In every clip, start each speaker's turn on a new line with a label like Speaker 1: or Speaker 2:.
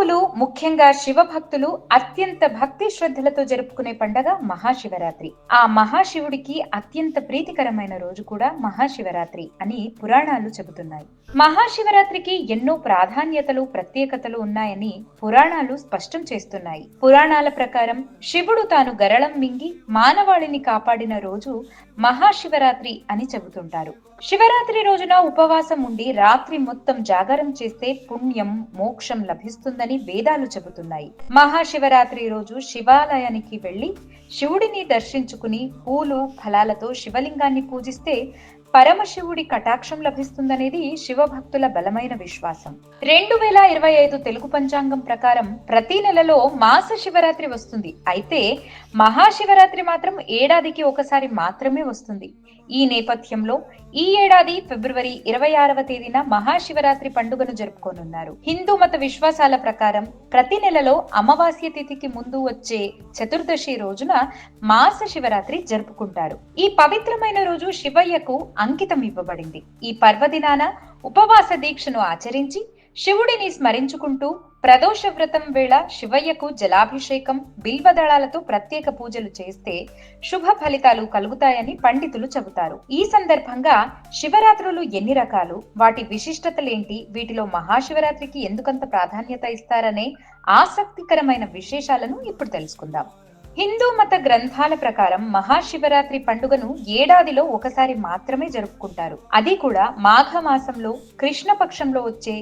Speaker 1: హిందువులు ముఖ్యంగా శివభక్తులు అత్యంత భక్తి శ్రద్ధలతో జరుపుకునే పండగ మహాశివరాత్రి. ఆ మహాశివుడికి అత్యంత ప్రీతికరమైన రోజు కూడా మహాశివరాత్రి అని పురాణాలు చెబుతున్నాయి. మహాశివరాత్రికి ఎన్నో ప్రాధాన్యతలు, ప్రత్యేకతలు ఉన్నాయని పురాణాలు స్పష్టం చేస్తున్నాయి. పురాణాల ప్రకారం శివుడు తాను గరళం మింగి మానవాళిని కాపాడిన రోజు మహాశివరాత్రి అని చెబుతుంటారు. శివరాత్రి రోజున ఉపవాసం ఉండి రాత్రి మొత్తం జాగరం చేస్తే పుణ్యం, మోక్షం లభిస్తుందని వేదాలు చెబుతున్నాయి. మహాశివరాత్రి రోజు శివాలయానికి వెళ్లి శివుడిని దర్శించుకుని పూలు, ఫలాలతో శివలింగాన్ని పూజిస్తే పరమశివుడి కటాక్షం లభిస్తుందనేది శివభక్తుల బలమైన విశ్వాసం. 2025 తెలుగు పంచాంగం ప్రకారం ప్రతి నెలలో మాస శివరాత్రి వస్తుంది. అయితే మహాశివరాత్రి మాత్రం ఏడాదికి ఒకసారి మాత్రమే వస్తుంది. ఈ నేపథ్యంలో ఈ ఏడాది ఫిబ్రవరి 26వ తేదీన మహాశివరాత్రి పండుగను జరుపుకోనున్నారు. హిందూ మత విశ్వాసాల ప్రకారం ప్రతి నెలలో అమావాస్య తిథికి ముందు వచ్చే చతుర్దశి రోజున మాస శివరాత్రి జరుపుకుంటారు. ఈ పవిత్రమైన రోజు శివయ్యకు అంకితం ఇవ్వబడింది. ఈ పర్వదినాన ఉపవాస దీక్షను ఆచరించి శివుడిని స్మరించుకుంటూ ప్రదోష వ్రతం వేళ శివయ్యకు జలాభిషేకం, బిల్వదళాలతో ప్రత్యేక పూజలు చేస్తే శుభ ఫలితాలు కలుగుతాయని పండితులు చెబుతారు. ఈ సందర్భంగా శివరాత్రులు ఎన్ని రకాలు, వాటి విశిష్టతలేంటి, వీటిలో మహాశివరాత్రికి ఎందుకంత ప్రాధాన్యత ఇస్తారనే ఆసక్తికరమైన విశేషాలను ఇప్పుడు తెలుసుకుందాం. హిందూ మత గ్రంథాల ప్రకారం మహాశివరాత్రి పండుగను ఏడాదిలో ఒకసారి మాత్రమే జరుపుకుంటారు. అది కూడా మాఘమాసంలో కృష్ణపక్షంలో వచ్చే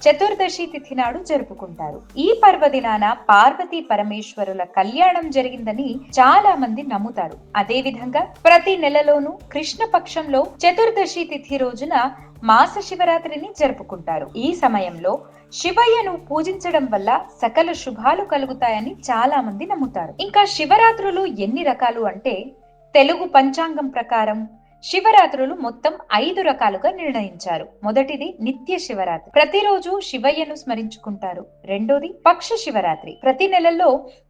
Speaker 1: చతుర్దశి తిథి నాడు జరుపుకుంటారు. ఈ పర్వదినాన పార్వతీ పరమేశ్వరుల కళ్యాణం జరిగిందని చాలా మంది నమ్ముతారు. అదే విధంగా ప్రతి నెలలోనూ కృష్ణపక్షంలో చతుర్దశి తిథి రోజున మాస శివరాత్రిని జరుపుకుంటారు. ఈ సమయంలో శివయ్యను పూజించడం వల్ల సకల శుభాలు కలుగుతాయని చాలా మంది నమ్ముతారు. ఇంకా శివరాత్రులు ఎన్ని రకాలు అంటే, తెలుగు పంచాంగం ప్రకారం శివరాత్రులు మొత్తం 5 రకాలుగా నిర్ణయించారు. మొదటిది నిత్య శివరాత్రి, ప్రతిరోజు శివయ్యను స్మరించుకుంటారు. రెండోది పక్ష శివరాత్రి, ప్రతి నెలలో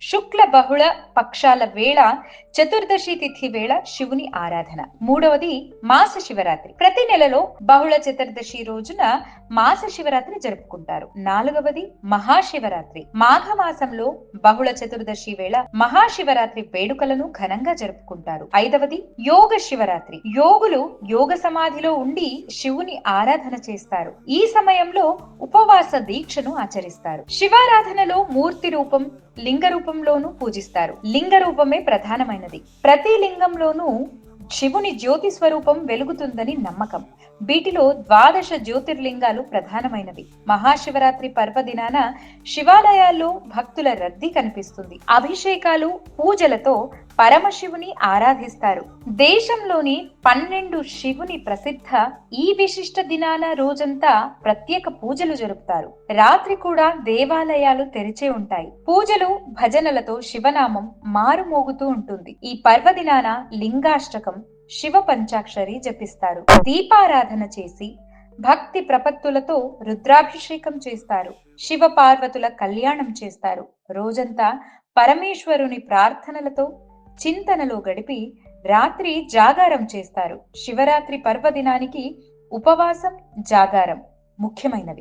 Speaker 1: శుక్ల బహుళ పక్షాల వేళ చతుర్దశి తిథి వేళ శివుని ఆరాధన. మూడవది మాస శివరాత్రి, ప్రతి నెలలో బహుళ చతుర్దశి రోజున మాస శివరాత్రి జరుపుకుంటారు. నాలుగవది మహాశివరాత్రి, మాఘమాసంలో బహుళ చతుర్దశి వేళ మహాశివరాత్రి వేడుకలను ఘనంగా జరుపుకుంటారు. ఐదవది యోగ శివరాత్రి, యోగులు యోగ సమాధిలో ఉండి శివుని ఆరాధన చేస్తారు. ఈ సమయంలో ఉపవాస దీక్షను ఆచరిస్తారు. శివారాధనలో మూర్తి రూపం, లింగ రూపంలోనూ పూజిస్తారు. లింగ రూపమే ప్రధానమైనది. ప్రతి లింగంలోనూ శివుని జ్యోతి స్వరూపం వెలుగుతుందని నమ్మకం. వీటిలో 12 జ్యోతిర్లింగాలు ప్రధానమైనవి. మహాశివరాత్రి పర్వదినాన శివాలయాల్లో భక్తుల రద్దీ కనిపిస్తుంది. అభిషేకాలు, పూజలతో పరమశివుని ఆరాధిస్తారు. దేశంలోని 12 శివుని ప్రసిద్ధ ఈ విశిష్ట దినాన రోజంతా ప్రత్యేక పూజలు జరుపుతారు. రాత్రి కూడా దేవాలయాలు తెరిచే ఉంటాయి. పూజలు, భజనలతో శివనామం మారుమోగుతూ ఉంటుంది. ఈ పర్వదినాన లింగాష్టకం, శివ పంచాక్షరి జపిస్తారు. దీపారాధన చేసి భక్తి ప్రపత్తులతో రుద్రాభిషేకం చేస్తారు. శివ పార్వతుల కళ్యాణం చేస్తారు. రోజంతా పరమేశ్వరుని ప్రార్థనలతో చింతనలో గడిపి రాత్రి జాగారం చేస్తారు. శివరాత్రి పర్వదినానికి ఉపవాసం, జాగారం ముఖ్యమైనవి.